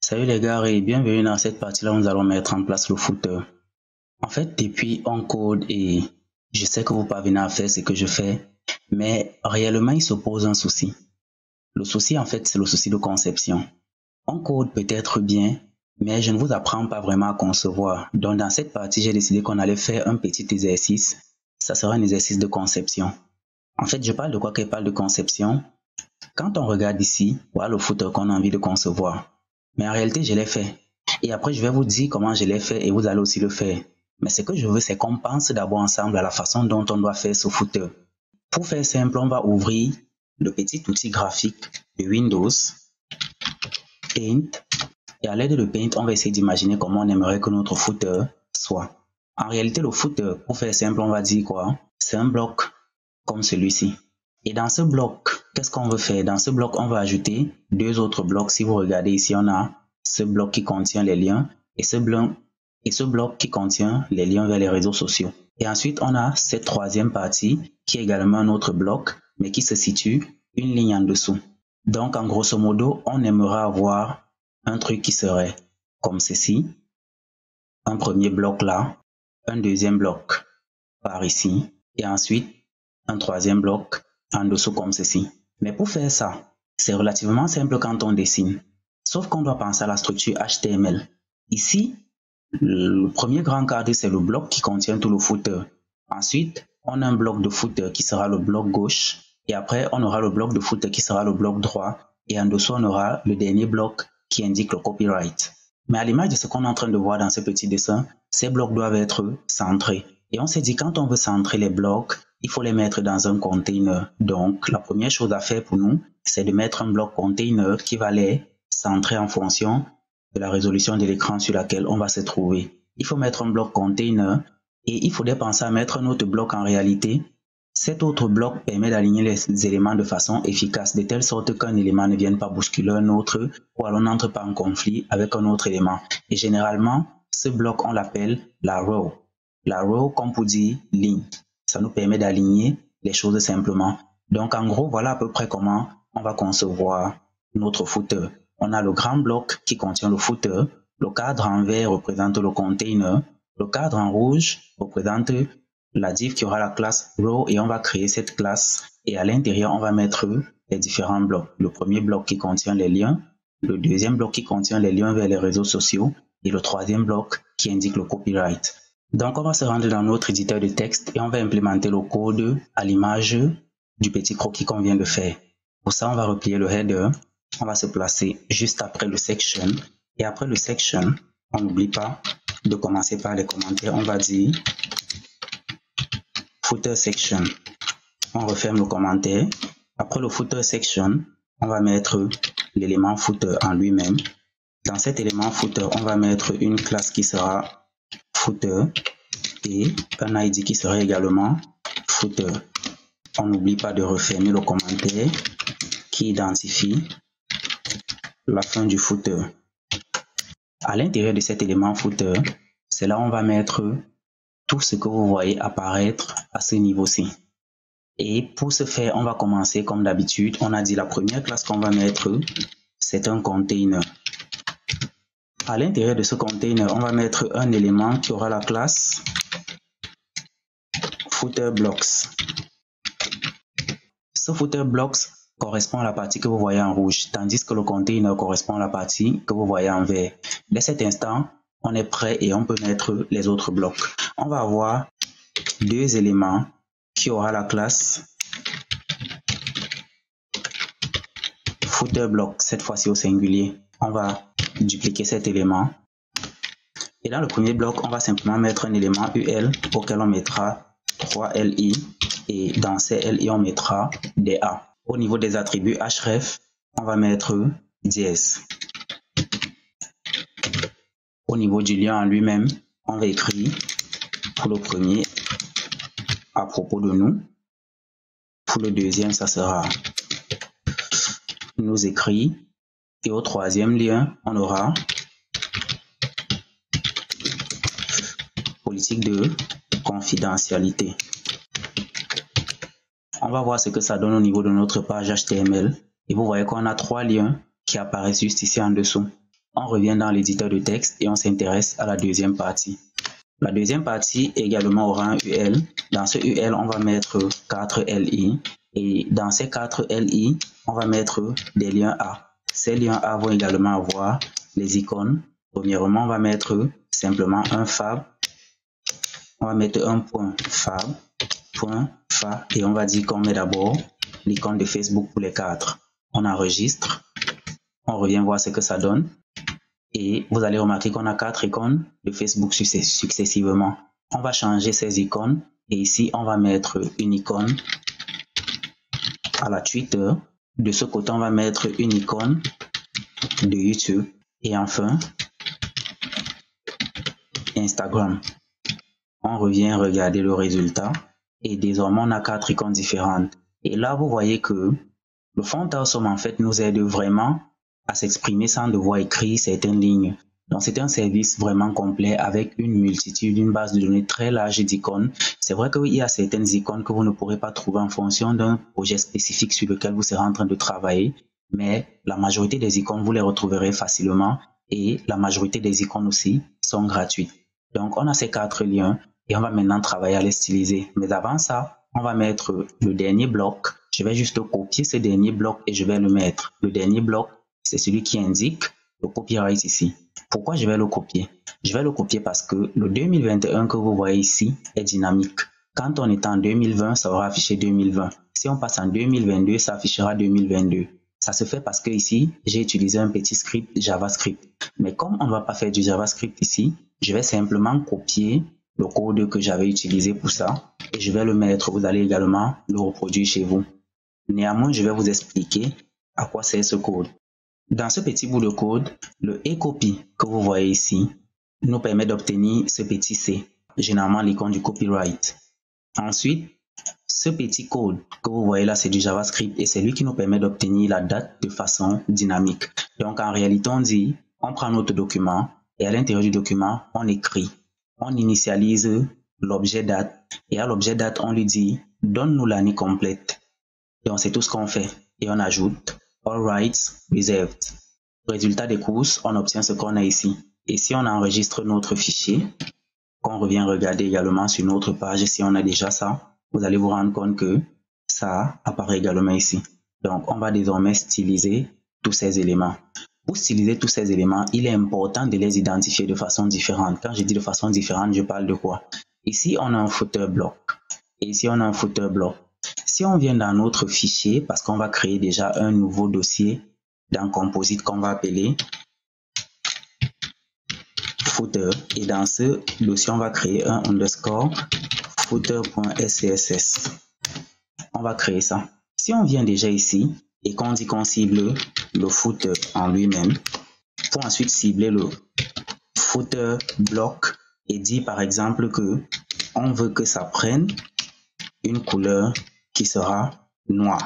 Salut les gars et bienvenue dans cette partie-là où nous allons mettre en place le footer. En fait, depuis on code et je sais que vous parvenez à faire ce que je fais, mais réellement il se pose un souci. Le souci en fait c'est le souci de conception. On code peut-être bien, mais je ne vous apprends pas vraiment à concevoir. Donc dans cette partie j'ai décidé qu'on allait faire un petit exercice. Ça sera un exercice de conception. En fait je parle de quoi qu'elle parle de conception. Quand on regarde ici, voilà le footer qu'on a envie de concevoir. Mais en réalité, je l'ai fait. Et après, je vais vous dire comment je l'ai fait et vous allez aussi le faire. Mais ce que je veux, c'est qu'on pense d'abord ensemble à la façon dont on doit faire ce footer. Pour faire simple, on va ouvrir le petit outil graphique de Windows, Paint. Et à l'aide de Paint, on va essayer d'imaginer comment on aimerait que notre footer soit. En réalité, le footer, pour faire simple, on va dire quoi? C'est un bloc comme celui-ci. Et dans ce bloc, qu'est-ce qu'on veut faire? Dans ce bloc, on va ajouter deux autres blocs. Si vous regardez ici, on a ce bloc qui contient les liens et ce bloc qui contient les liens vers les réseaux sociaux. Et ensuite, on a cette troisième partie qui est également un autre bloc, mais qui se situe une ligne en dessous. Donc, en grosso modo, on aimerait avoir un truc qui serait comme ceci. Un premier bloc là, un deuxième bloc par ici, et ensuite un troisième bloc en dessous comme ceci. Mais pour faire ça, c'est relativement simple quand on dessine. Sauf qu'on doit penser à la structure HTML. Ici, le premier grand cadre, c'est le bloc qui contient tout le footer. Ensuite, on a un bloc de footer qui sera le bloc gauche. Et après, on aura le bloc de footer qui sera le bloc droit. Et en dessous, on aura le dernier bloc qui indique le copyright. Mais à l'image de ce qu'on est en train de voir dans ce petit dessin, ces blocs doivent être centrés. Et on s'est dit, quand on veut centrer les blocs, il faut les mettre dans un container. Donc, la première chose à faire pour nous, c'est de mettre un bloc container qui va les centrer en fonction de la résolution de l'écran sur laquelle on va se trouver. Il faut mettre un bloc container et il faudrait penser à mettre un autre bloc en réalité. Cet autre bloc permet d'aligner les éléments de façon efficace, de telle sorte qu'un élément ne vienne pas bousculer un autre ou alors n'entre pas en conflit avec un autre élément. Et généralement, ce bloc, on l'appelle la row. La row, comme pour dire ligne. Ça nous permet d'aligner les choses simplement. Donc, en gros, voilà à peu près comment on va concevoir notre footer. On a le grand bloc qui contient le footer. Le cadre en vert représente le container. Le cadre en rouge représente la div qui aura la classe row et on va créer cette classe. Et à l'intérieur, on va mettre les différents blocs. Le premier bloc qui contient les liens. Le deuxième bloc qui contient les liens vers les réseaux sociaux. Et le troisième bloc qui indique le copyright. Donc, on va se rendre dans notre éditeur de texte et on va implémenter le code à l'image du petit croquis qu'on vient de faire. Pour ça, on va replier le header. On va se placer juste après le section. Et après le section, on n'oublie pas de commencer par les commentaires. On va dire footer section. On referme le commentaire. Après le footer section, on va mettre l'élément footer en lui-même. Dans cet élément footer, on va mettre une classe qui sera footer et un ID qui serait également footer. On n'oublie pas de refermer le commentaire qui identifie la fin du footer. À l'intérieur de cet élément footer, c'est là où on va mettre tout ce que vous voyez apparaître à ce niveau-ci. Et pour ce faire, on va commencer comme d'habitude. On a dit la première classe qu'on va mettre, c'est un container. À l'intérieur de ce container, on va mettre un élément qui aura la classe footer blocks. Ce footer blocks correspond à la partie que vous voyez en rouge, tandis que le container correspond à la partie que vous voyez en vert. Dès cet instant, on est prêt et on peut mettre les autres blocs. On va avoir deux éléments qui aura la classe footer block, cette fois-ci au singulier. On va dupliquer cet élément. Et dans le premier bloc, on va simplement mettre un élément UL auquel on mettra 3 LI. Et dans ces LI, on mettra des A. Au niveau des attributs href, on va mettre dièse. Au niveau du lien en lui-même, on va écrire pour le premier à propos de nous. Pour le deuxième, ça sera nous écrit. Et au troisième lien, on aura politique de confidentialité. On va voir ce que ça donne au niveau de notre page HTML. Et vous voyez qu'on a trois liens qui apparaissent juste ici en dessous. on revient dans l'éditeur de texte et on s'intéresse à la deuxième partie. La deuxième partie également aura un UL. Dans ce UL, on va mettre 4 LI. Et dans ces 4 LI, on va mettre des liens A. Ces liens A vont également avoir les icônes. Premièrement, on va mettre simplement un fab. On va mettre un point fab, point fa, et on va dire qu'on met d'abord l'icône de Facebook pour les 4. On enregistre. On revient voir ce que ça donne. Et vous allez remarquer qu'on a 4 icônes de Facebook successivement. On va changer ces icônes. Et ici, on va mettre une icône à la Twitter. De ce côté, on va mettre une icône de YouTube. Et enfin, Instagram. On revient regarder le résultat. Et désormais, on a 4 icônes différentes. Et là, vous voyez que le font awesome, en fait, nous aide vraiment à s'exprimer sans devoir écrire certaines lignes. Donc, c'est un service vraiment complet avec une multitude, une base de données très large d'icônes. C'est vrai qu'il y a certaines icônes que vous ne pourrez pas trouver en fonction d'un projet spécifique sur lequel vous serez en train de travailler, mais la majorité des icônes, vous les retrouverez facilement et la majorité des icônes aussi sont gratuites. Donc, on a ces 4 liens et on va maintenant travailler à les styliser. Mais avant ça, on va mettre le dernier bloc. Je vais juste copier ce dernier bloc et je vais le mettre. Le dernier bloc, c'est celui qui indique le copyright ici. Pourquoi je vais le copier? Je vais le copier parce que le 2021 que vous voyez ici est dynamique. Quand on est en 2020, ça aura affiché 2020. Si on passe en 2022, ça affichera 2022. Ça se fait parce que ici, j'ai utilisé un petit script JavaScript. Mais comme on ne va pas faire du JavaScript ici, je vais simplement copier le code que j'avais utilisé pour ça et je vais le mettre. Vous allez également le reproduire chez vous. Néanmoins, je vais vous expliquer à quoi sert ce code. Dans ce petit bout de code, le eCopy que vous voyez ici nous permet d'obtenir ce petit C, généralement l'icône du copyright. Ensuite, ce petit code que vous voyez là, c'est du JavaScript et c'est lui qui nous permet d'obtenir la date de façon dynamique. Donc en réalité, on dit, on prend notre document et à l'intérieur du document, on écrit, on initialise l'objet date et à l'objet date, on lui dit, donne-nous l'année complète. Donc c'est tout ce qu'on fait et on ajoute All rights reserved. Résultat des courses, on obtient ce qu'on a ici. Et si on enregistre notre fichier, qu'on revient regarder également sur notre page, si on a déjà ça, vous allez vous rendre compte que ça apparaît également ici. Donc, on va désormais styliser tous ces éléments. Pour styliser tous ces éléments, il est important de les identifier de façon différente. Quand je dis de façon différente, je parle de quoi? Ici, on a un footer block. Et ici, on a un footer block. Si on vient dans notre fichier, parce qu'on va créer déjà un nouveau dossier dans Composite qu'on va appeler footer, et dans ce dossier, on va créer un underscore footer.scss. On va créer ça. Si on vient déjà ici et qu'on dit qu'on cible le footer en lui-même, pour ensuite cibler le footer block et dire par exemple que on veut que ça prenne une couleur qui sera noir.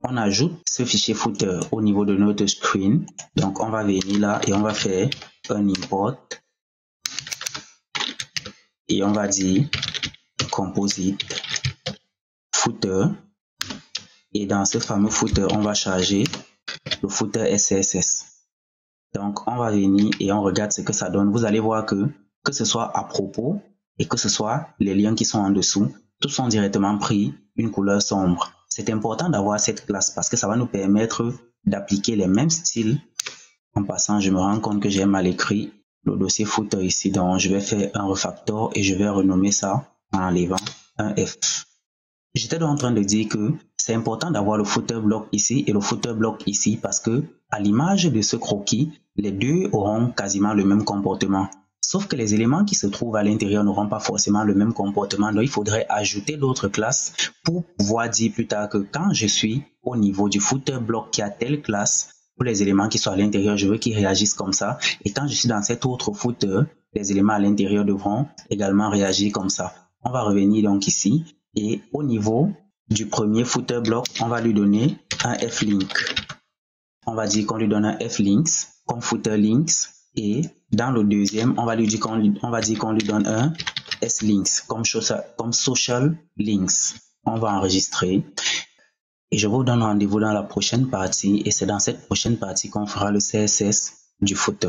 On ajoute ce fichier footer au niveau de notre screen. Donc, on va venir là et on va faire un import. Et on va dire composite footer. Et dans ce fameux footer, on va charger le footer SCSS. Donc, on va venir et on regarde ce que ça donne. Vous allez voir que ce soit à propos et que ce soit les liens qui sont en dessous, tous sont directement pris une couleur sombre. C'est important d'avoir cette classe parce que ça va nous permettre d'appliquer les mêmes styles. En passant, je me rends compte que j'ai mal écrit le dossier footer ici, donc je vais faire un refactor et je vais renommer ça en enlevant un F. J'étais donc en train de dire que c'est important d'avoir le footer block ici et le footer block ici parce que à l'image de ce croquis, les deux auront quasiment le même comportement. Sauf que les éléments qui se trouvent à l'intérieur n'auront pas forcément le même comportement. Donc, il faudrait ajouter d'autres classes pour pouvoir dire plus tard que quand je suis au niveau du footer block qui a telle classe, pour les éléments qui sont à l'intérieur, je veux qu'ils réagissent comme ça. Et quand je suis dans cet autre footer, les éléments à l'intérieur devront également réagir comme ça. On va revenir donc ici. Et au niveau du premier footer block, on va lui donner un F-link. On va dire qu'on lui donne un F-links comme footer links. Et dans le deuxième, on va dire qu'on lui donne un S-links comme social links. On va enregistrer. Et je vous donne rendez-vous dans la prochaine partie. Et c'est dans cette prochaine partie qu'on fera le CSS du foot